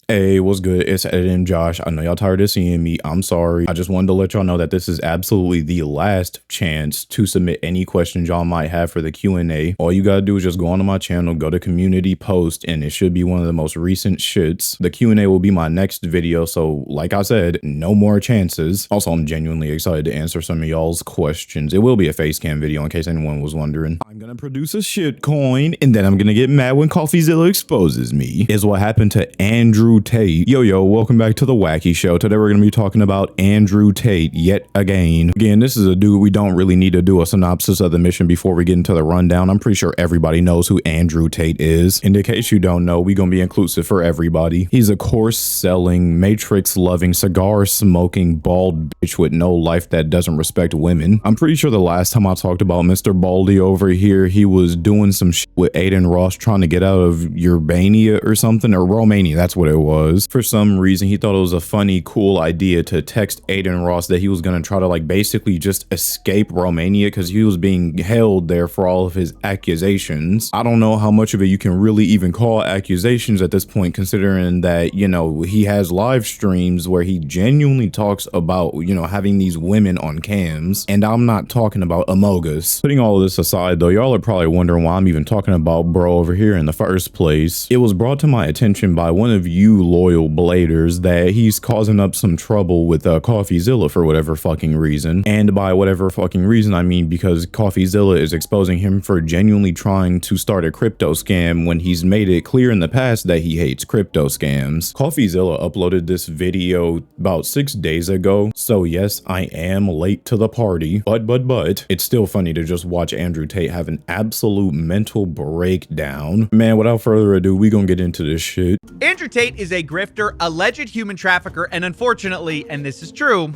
Hey, what's good? It's Ed and Josh. I know y'all tired of seeing me. I'm sorry. I just wanted to let y'all know that this is absolutely the last chance to submit any questions y'all might have for the Q&A. All you gotta do is just go onto my channel, go to community post, and it should be one of the most recent shits. The Q&A will be my next video, so like I said, no more chances. Also, I'm genuinely excited to answer some of y'all's questions. It will be a face cam video in case anyone was wondering. I'm gonna produce a shit coin, and then I'm gonna get mad when CoffeeZilla exposes me. Is what happened to Andrew Tate. Yo, welcome back to the Wacky Show. Today we're gonna be talking about Andrew Tate yet again. Again, this is a dude we don't really need to do a synopsis of the mission before we get into the rundown. I'm pretty sure everybody knows who Andrew Tate is. And in case you don't know, we gonna be inclusive for everybody. He's a course-selling, matrix-loving, cigar-smoking, bald bitch with no life that doesn't respect women. I'm pretty sure the last time I talked about Mr. Baldy over here, he was doing some shit with Aiden Ross trying to get out of Urbania or something, or Romania, that's what it was. For some reason, he thought it was a funny, cool idea to text Aiden Ross that he was gonna try to like basically just escape Romania because he was being held there for all of his accusations. I don't know how much of it you can really even call accusations at this point, considering that, you know, he has live streams where he genuinely talks about, you know, having these women on cams, and I'm not talking about Amogus. Putting all of this aside though, y'all are probably wondering why I'm even talking about bro over here in the first place. It was brought to my attention by one of you loyal bladers that he's causing up some trouble with CoffeeZilla for whatever fucking reason. And by whatever fucking reason, I mean because CoffeeZilla is exposing him for genuinely trying to start a crypto scam when he's made it clear in the past that he hates crypto scams. CoffeeZilla uploaded this video about 6 days ago, so yes, I am late to the party, but it's still funny to just watch Andrew Tate have an absolute mental breakdown. Man, without further ado, we gonna get into this shit. Andrew Tate is a grifter, alleged human trafficker, and unfortunately, and this is true,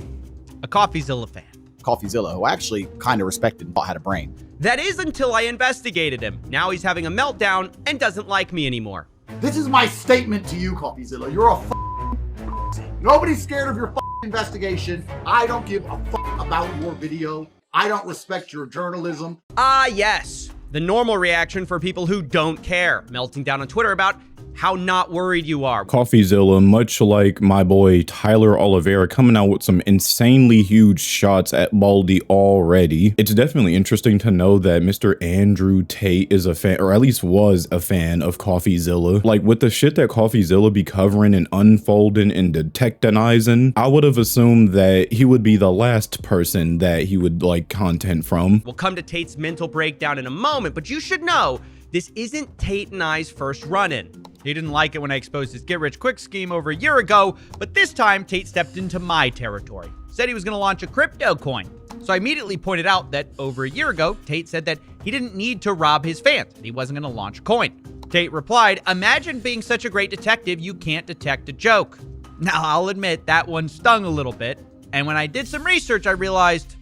a CoffeeZilla fan. CoffeeZilla, who I actually kind of respected and thought had a brain. That is until I investigated him. Now he's having a meltdown and doesn't like me anymore. This is my statement to you, CoffeeZilla. You're a Nobody's scared of your investigation. I don't give a about your video. I don't respect your journalism. Ah, yes. The normal reaction for people who don't care. Melting down on Twitter about how not worried you are. CoffeeZilla, much like my boy Tyler Oliveira, coming out with some insanely huge shots at Baldy already. It's definitely interesting to know that Mr. Andrew Tate is a fan, or at least was a fan of CoffeeZilla. Like with the shit that CoffeeZilla be covering and unfolding and detectonizing, I would have assumed that he would be the last person that he would like content from. We'll come to Tate's mental breakdown in a moment, but you should know this isn't Tate and I's first run-in. He didn't like it when I exposed his get-rich-quick scheme over a year ago, but this time Tate stepped into my territory. Said he was going to launch a crypto coin. So I immediately pointed out that over a year ago, Tate said that he didn't need to rob his fans, and he wasn't going to launch a coin. Tate replied, "Imagine being such a great detective you can't detect a joke." Now, I'll admit that one stung a little bit, and when I did some research, I realized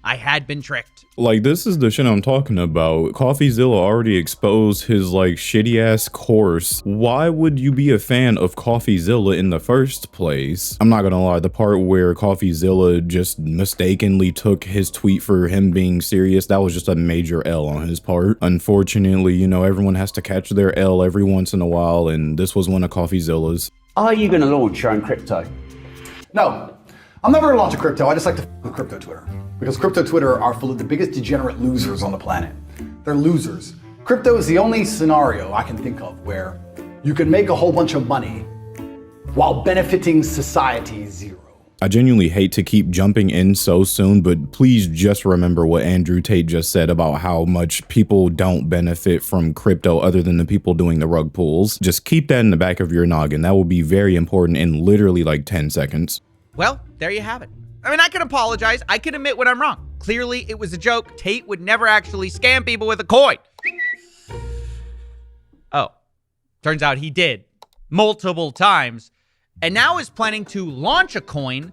I had been tricked. Like, this is the shit I'm talking about. CoffeeZilla already exposed his like shitty ass course. Why would you be a fan of CoffeeZilla in the first place? I'm not gonna lie, the part where CoffeeZilla just mistakenly took his tweet for him being serious, that was just a major L on his part. Unfortunately, you know, everyone has to catch their L every once in a while, and this was one of CoffeeZilla's. Are you gonna launch your own crypto? No, I'm never gonna launch a crypto. I just like to with crypto Twitter. Because crypto Twitter are full of the biggest degenerate losers on the planet. They're losers. Crypto is the only scenario I can think of where you can make a whole bunch of money while benefiting society zero. I genuinely hate to keep jumping in so soon, but please just remember what Andrew Tate just said about how much people don't benefit from crypto other than the people doing the rug pulls. Just keep that in the back of your noggin. That will be very important in literally like 10 seconds. Well, there you have it. I mean, I can apologize. I can admit when I'm wrong. Clearly, it was a joke. Tate would never actually scam people with a coin. Oh, turns out he did multiple times, and now is planning to launch a coin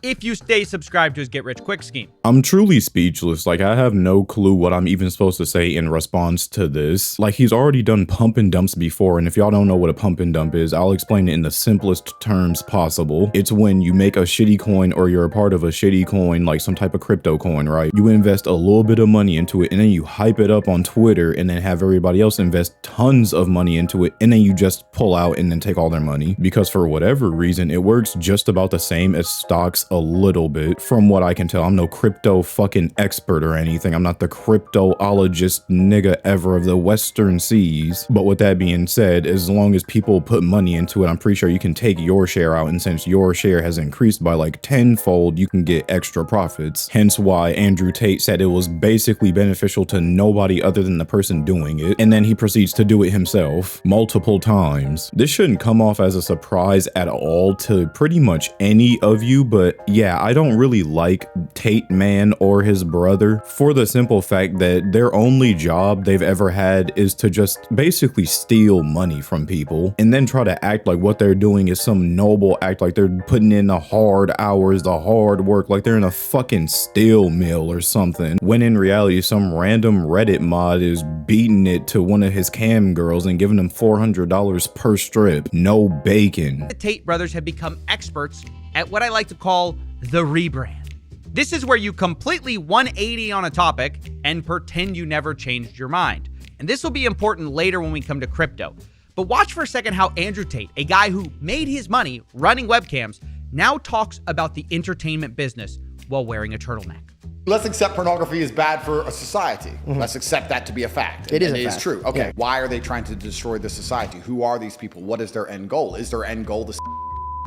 if you stay subscribed to his get rich quick scheme. I'm truly speechless. Like, I have no clue what I'm even supposed to say in response to this. Like, he's already done pump and dumps before, and if y'all don't know what a pump and dump is, I'll explain it in the simplest terms possible. It's when you make a shitty coin or you're a part of a shitty coin, like some type of crypto coin, right? You invest a little bit of money into it, and then you hype it up on Twitter, and then have everybody else invest tons of money into it, and then you just pull out and then take all their money. Because for whatever reason, it works just about the same as stocks a little bit. From what I can tell, I'm no crypto fucking expert or anything. I'm not the cryptoologist nigga ever of the Western Seas. But with that being said, as long as people put money into it, I'm pretty sure you can take your share out, and since your share has increased by like tenfold, you can get extra profits. Hence why Andrew Tate said it was basically beneficial to nobody other than the person doing it, and then he proceeds to do it himself multiple times. This shouldn't come off as a surprise at all to pretty much any of you, but yeah, I don't really like Tate Man or his brother for the simple fact that their only job they've ever had is to just basically steal money from people and then try to act like what they're doing is some noble act, like they're putting in the hard hours, the hard work, like they're in a fucking steel mill or something, when in reality some random Reddit mod is beating it to one of his cam girls and giving them $400 per strip. No bacon. The Tate brothers have become experts at what I like to call the rebrand. This is where you completely 180 on a topic and pretend you never changed your mind. And this will be important later when we come to crypto. But watch for a second how Andrew Tate, a guy who made his money running webcams, now talks about the entertainment business while wearing a turtleneck. Let's accept pornography is bad for a society. Let's accept that to be a fact. It is And a it is fact. true. Okay, Yeah. why are they trying to destroy the society? Who are these people? What is their end goal? Is their end goal the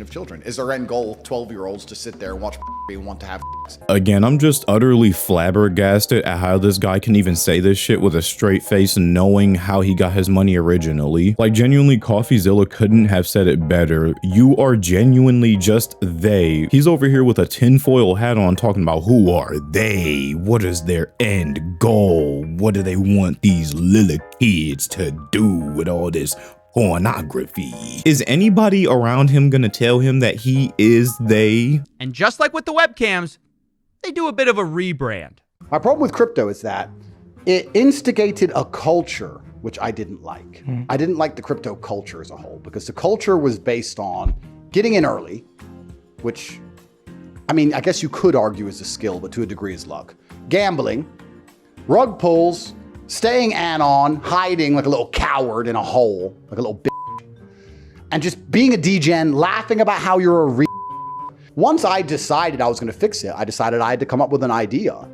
of children? Is their end goal 12-year-olds to sit there and watch and want to have Again, I'm just utterly flabbergasted at how this guy can even say this shit with a straight face, knowing how he got his money originally. Like, genuinely, CoffeeZilla couldn't have said it better. You are genuinely just they. He's over here with a tinfoil hat on talking about who are they? What is their end goal? What do they want these little kids to do with all this pornography? Is anybody around him gonna tell him that he is they? And just like with the webcams, they do a bit of a rebrand. My problem with crypto is that it instigated a culture which I didn't like. I didn't like the crypto culture as a whole because the culture was based on getting in early, which, I mean, I guess you could argue is a skill, but to a degree is luck. Gambling, rug pulls, staying anon, hiding like a little coward in a hole, like a little bitch, and just being a degen, laughing about how you're a Once I decided I was going to fix it, I decided I had to come up with an idea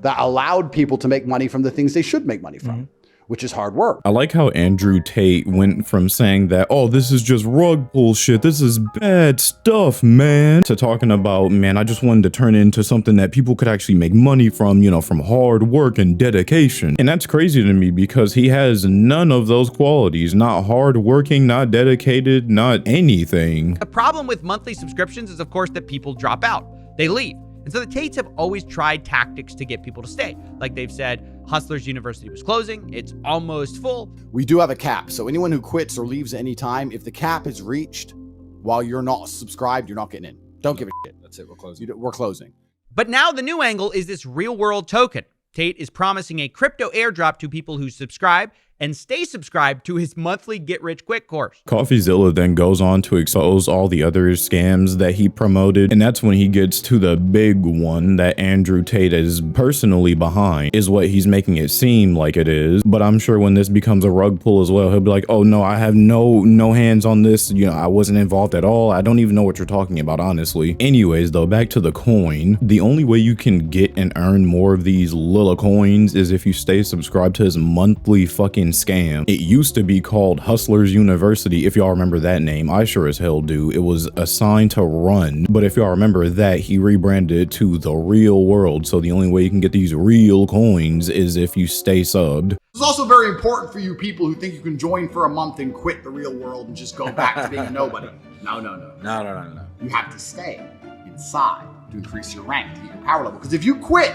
that allowed people to make money from the things they should make money from, which is hard work. I like how Andrew Tate went from saying that, oh, this is just rug pull shit, this is bad stuff, man, to talking about, man, I just wanted to turn it into something that people could actually make money from, you know, from hard work and dedication. And that's crazy to me because he has none of those qualities. Not hardworking, not dedicated, not anything. The problem with monthly subscriptions is, of course, that people drop out. They leave. And so the Tates have always tried tactics to get people to stay. Like they've said, Hustlers University was closing. It's almost full. We do have a cap, so anyone who quits or leaves at any time, if the cap is reached while you're not subscribed, you're not getting in. Don't give a shit. That's it. We're closing. We're closing. But now the new angle is this real world token. Tate is promising a crypto airdrop to people who subscribe and stay subscribed to his monthly Get Rich Quick course. CoffeeZilla then goes on to expose all the other scams that he promoted, and that's when he gets to the big one that Andrew Tate is personally behind, is what he's making it seem like it is. But I'm sure when this becomes a rug pull as well, he'll be like, oh no, I have no hands on this, you know, I wasn't involved at all, I don't even know what you're talking about, honestly. Anyways though, back to the coin. The only way you can get and earn more of these little coins is if you stay subscribed to his monthly fucking scam. It used to be called Hustlers University, if y'all remember that name. I sure as hell do. It was assigned to run, but if y'all remember that, he rebranded it to the real world. So the only way you can get these real coins is if you stay subbed. It's also very important for you people who think you can join for a month and quit the real world and just go back to being a nobody. No. No. You have to stay inside to increase your rank, to get your power level. Because if you quit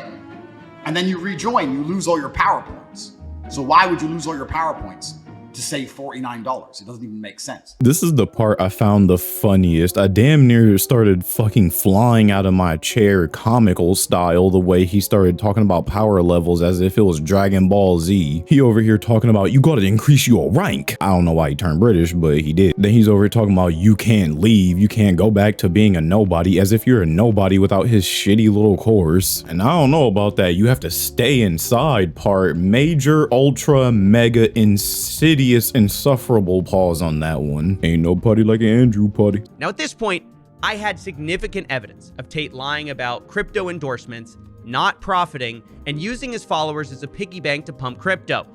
and then you rejoin, you lose all your power points. So why would you lose all your power points to save $49. It doesn't even make sense. This is the part I found the funniest. I damn near started fucking flying out of my chair, comical style, the way he started talking about power levels as if it was Dragon Ball Z. He over here talking about, you gotta increase your rank. I don't know why he turned British, but he did. Then he's over here talking about, you can't leave, you can't go back to being a nobody, as if you're a nobody without his shitty little course. And I don't know about that, you have to stay inside part. Major, ultra, mega, insidious, insufferable pause on that one. Ain't no putty like an Andrew putty. Now at this point, I had significant evidence of Tate lying about crypto endorsements, not profiting, and using his followers as a piggy bank to pump crypto.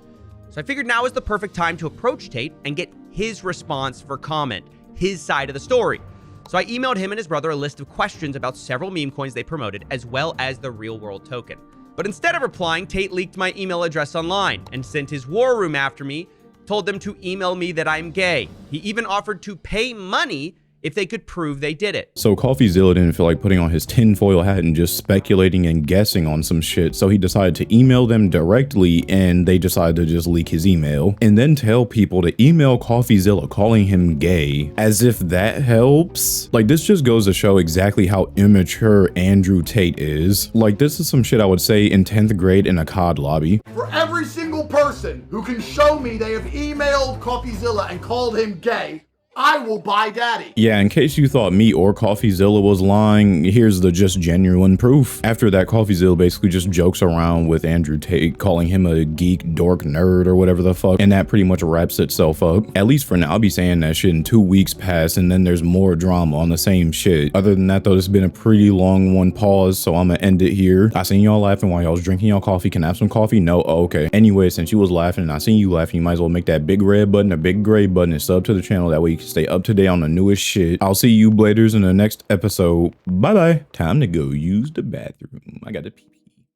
So I figured now is the perfect time to approach Tate and get his response for comment, his side of the story. So I emailed him and his brother a list of questions about several meme coins they promoted, as well as the real world token. But instead of replying, Tate leaked my email address online and sent his war room after me, told them to email me that I'm gay. He even offered to pay money if they could prove they did it. So CoffeeZilla didn't feel like putting on his tinfoil hat and just speculating and guessing on some shit, so he decided to email them directly, and they decided to just leak his email and then tell people to email CoffeeZilla calling him gay, as if that helps. Like, this just goes to show exactly how immature Andrew Tate is. Like, this is some shit I would say in 10th grade in a COD lobby. For every single person who can show me they have emailed CoffeeZilla and called him gay, I will buy daddy. Yeah, in case you thought me or CoffeeZilla was lying, here's the just genuine proof. After that, CoffeeZilla basically just jokes around with Andrew Tate, calling him a geek, dork, nerd, or whatever the fuck, and that pretty much wraps itself up. At least for now, I'll be saying that shit in 2 weeks pass, and then there's more drama on the same shit. Other than that, though, this has been a pretty long one. Pause, so I'm gonna end it here. I seen y'all laughing while y'all was drinking y'all coffee. Can I have some coffee? No? Oh, okay. Anyway, since you was laughing and I seen you laughing, you might as well make that big red button, a big gray button, and sub to the channel. That way you can stay up to date on the newest shit. I'll see you bladers in the next episode. Bye bye. Time to go use the bathroom. I got to pee.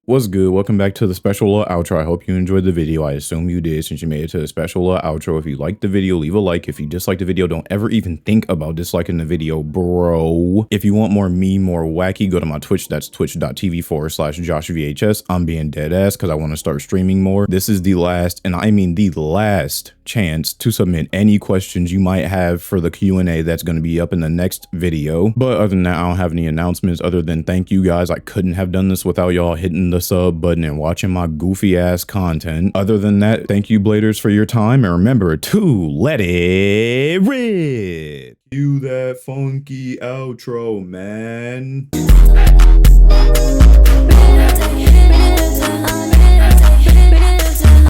What's good? Welcome back to the special little outro. I hope you enjoyed the video. I assume you did since you made it to the special little outro. If you liked the video, leave a like. If you disliked the video, don't ever even think about disliking the video, bro. If you want more me, more wacky, go to my Twitch. That's twitch.tv/JoshVHS. I'm being dead ass because I want to start streaming more. This is the last, and I mean the last, chance to submit any questions you might have for the Q&A that's going to be up in the next video. But other than that, I don't have any announcements other than thank you guys. I couldn't have done this without y'all hitting the sub button and watching my goofy ass content. Other than that, thank you bladers for your time, and remember to let it rip. Cue that funky outro, man.